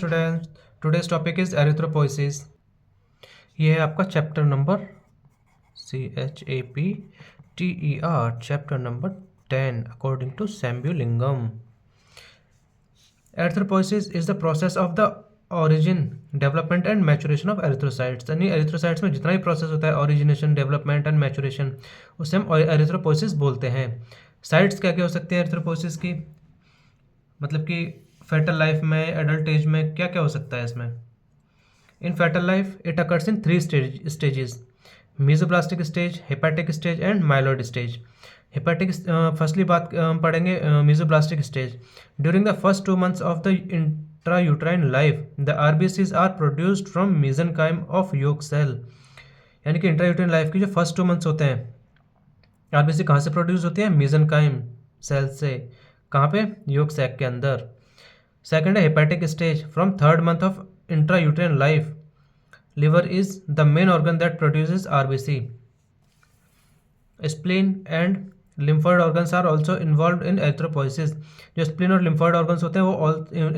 Students, today's topic is erythropoiesis. ये है आपका chapter number CHAPTER, chapter number 10 according to Sembulingam. Erythropoiesis is the process of the origin, development and maturation of erythrocytes. यानी erythrocytes में जितना भी process होता है, ऑरिजिनेशन, डेवलपमेंट एंड मैचुरेशन, उसे हम एरिथ्रोपोइसिस बोलते हैं। साइट्स क्या क्या हो सकती है एरिथ्रोपोइसिस की, मतलब कि फेटल लाइफ में, एडल्ट एज में क्या क्या हो सकता है इसमें। In fetal life it occurs in 3 stages: mesoblastic stage, hepatic stage and myeloid stage. Hepatic firstly बात पढ़ेंगे mesoblastic stage. During the first 2 months of the intrauterine life the RBCs are produced from mesenchyme of yolk sac. यानी कि intrauterine life की जो first 2 months होते हैं, RBC कहाँ से प्रोड्यूस होती है? मीजनकाइम सेल से। कहाँ पे? योक सैक के अंदर। सेकेंड है hepatic stage. From 3rd month of intrauterine life liver is the main organ that produces RBC. Spleen and lymphoid organs are also involved in erythropoiesis. जो spleen और lymphoid organs होते हैं वो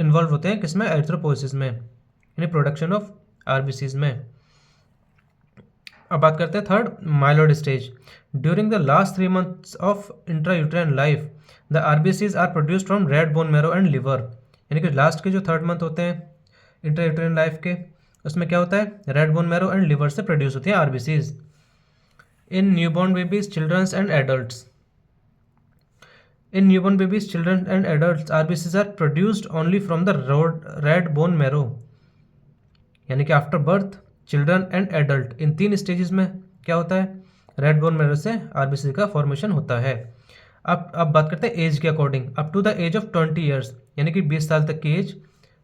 involved होते हैं किसमें? erythropoiesis में, यानी प्रोडक्शन ऑफ RBCs में। अब बात करते हैं third, myeloid stage. During the last 3 months of intrauterine life the RBCs are produced from red bone marrow and liver. यानी कि लास्ट के जो 3rd month होते हैं इंट्रायूट्राइन लाइफ के, उसमें क्या होता है? Red bone marrow and liver से प्रोड्यूस होती है RBCs. In newborn babies, children's and adults, in newborn babies, children and adults RBCs are produced only from the red bone marrow. यानी कि after birth, children and adult, इन 3 stages में क्या होता है? रेड बोन मैरो से RBC का formation होता है। अब बात करते हैं एज के according. Up to the age of 20 years, यानी कि 20 साल तक की एज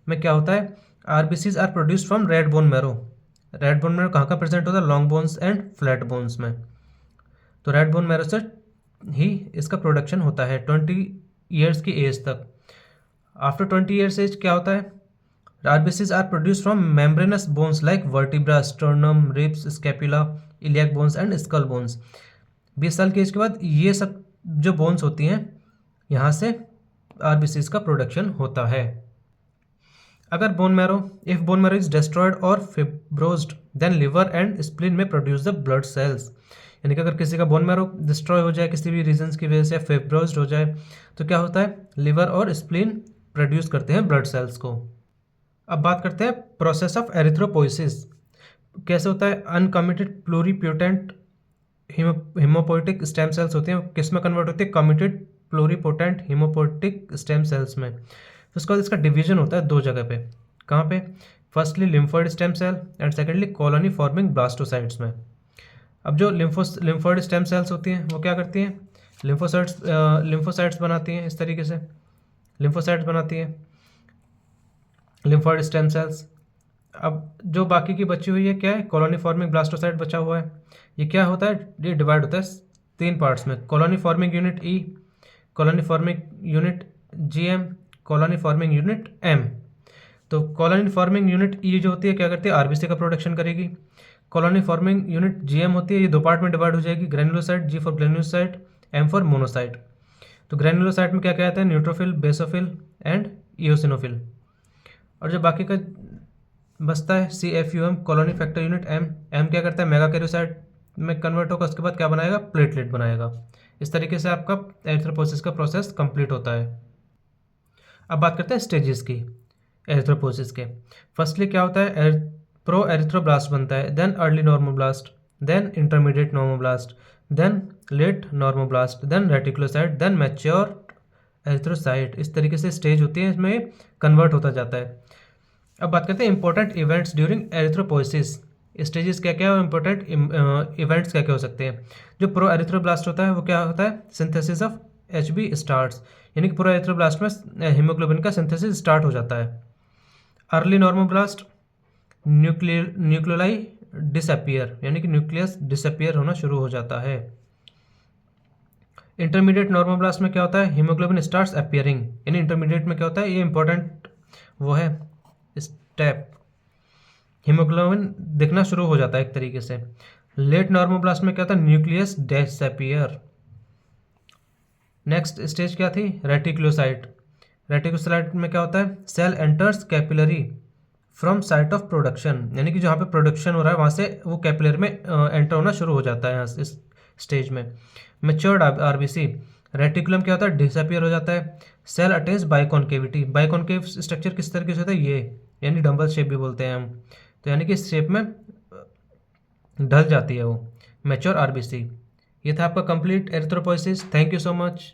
में क्या होता है? RBCs are produced from red bone marrow. Red bone marrow कहाँ का प्रेजेंट होता है? Long bones and flat bones में। तो रेड बोन मैरो से ही इसका प्रोडक्शन होता है 20 years की एज तक। आफ्टर 20 years एज क्या होता है? RBCs are produced from membranous bones like vertebra, sternum, ribs, scapula, iliac bones and skull bones. 20 साल की एज के बाद ये सब जो बोन्स होती हैं, यहाँ से आरबीसीज का प्रोडक्शन होता है। अगर bone marrow, if bone marrow is destroyed और फिब्रोज्ड देन लिवर एंड स्प्लीन में प्रोड्यूस द ब्लड सेल्स। यानी कि अगर किसी का बोन मैरो डिस्ट्रॉय हो जाए किसी भी रीजंस की वजह से, फिब्रोज्ड हो जाए, तो क्या होता है? लिवर और स्प्लीन प्रोड्यूस करते हैं ब्लड सेल्स को। अब बात करते हैं प्रोसेस ऑफ एरिथ्रोपोइसिस कैसे होता है। Uncommitted pluripotent haemopoietic stem cells होते हैं, किस में कन्वर्ट होते हैं? Committed pluripotent haemopoietic stem cells में। तो उसके बाद इसका डिवीजन होता है 2 जगह पे। कहाँ पे? Firstly lymphoid stem cell and secondly colony forming blastocytes में। अब जो लिम्फोइड स्टेम सेल्स होती हैं वो क्या करती हैं? लिम्फोसाइट्स बनाती हैं। इस तरीके से लिम्फोसाइट्स बनाती हैं लिम्फोइड स्टेम सेल्स। अब जो बाकी की बची हुई है क्या है? कॉलोनी फॉर्मिंग ब्लास्टोसाइट बचा हुआ है। ये क्या होता है? ये डिवाइड होता है 3 पार्ट्स में: colony forming unit E, colony forming unit GM, colony forming unit M। तो कॉलोनी फॉर्मिंग यूनिट E जो होती है क्या करती है? आरबीसी का प्रोडक्शन करेगी। कॉलोनी फॉर्मिंग यूनिट GM होती है, ये 2 पार्ट में डिवाइड हो जाएगी: granulocyte, G for granulocyte, M for monocyte. तो ग्रेनुलोसाइट में क्या क्या आता है? Neutrophil, basophil and eosinophil. और जो बाकी का बचता है CFUM, colony factor unit M क्या करता है? मेगाकैरियोसाइट में कन्वर्ट होकर उसके बाद क्या बनाएगा? प्लेटलेट बनाएगा। इस तरीके से आपका एरिथ्रोपोइसिस का प्रोसेस कंप्लीट होता है। अब बात करते हैं स्टेजेस की एरिथ्रोपोइसिस के। फर्स्टली क्या होता है? प्रो एरिथ्रोब्लास्ट बनता है, then early normoblast, then intermediate normoblast, then late normoblast, then reticulocyte, then mature erythrocyte. इस तरीके से स्टेज होती है, इसमें कन्वर्ट होता जाता है। अब बात करते हैं important events during erythropoiesis. Stages क्या क्या है, इंपॉर्टेंट इवेंट्स क्या क्या हो सकते हैं। जो प्रो एरिथ्रोब्लास्ट होता है वो क्या होता है? सिंथेसिस ऑफ HB स्टार्ट्स, यानी कि पूरा एरिथ्रोब्लास्ट में हीमोग्लोबिन का सिंथेसिस स्टार्ट हो जाता है। अर्ली नॉर्मोब्लास्ट, न्यूक्लियोलाई डिसअपियर, यानी कि न्यूक्लियस डिसअपियर होना शुरू हो जाता है। इंटरमीडिएट नॉर्मोब्लास्ट में क्या होता है? हीमोग्लोबिन स्टार्ट्स अपियरिंग, यानी इंटरमीडिएट में क्या होता है? ये इंपॉर्टेंट वो है स्टेप, हीमोग्लोबिन दिखना शुरू हो जाता है एक तरीके से। लेट नॉर्मोब्लास्ट में क्या होता है? Nucleus disappear. नेक्स्ट स्टेज क्या थी? रेटिकुलोसाइट। रेटिकुलोसाइट में क्या होता है? Cell enters capillary from site of production, यानी कि जहाँ पे प्रोडक्शन हो रहा है वहाँ से वो कैपिलरी में एंटर होना शुरू हो जाता है यहाँ इस स्टेज में। मेच्योर्ड आरबीसी, रेटिकुलम क्या होता है, डिसअपियर हो जाता है। सेल अटेन्स बाइकॉन्केविटी, बाइकॉन्केव स्ट्रक्चर किस तरीके से होता है, ये यानी डम्बल शेप भी बोलते हैं हम, तो यानी कि इस शेप में ढल जाती है वो मैच्योर आरबीसी। ये था आपका complete erythropoiesis. Thank you so much.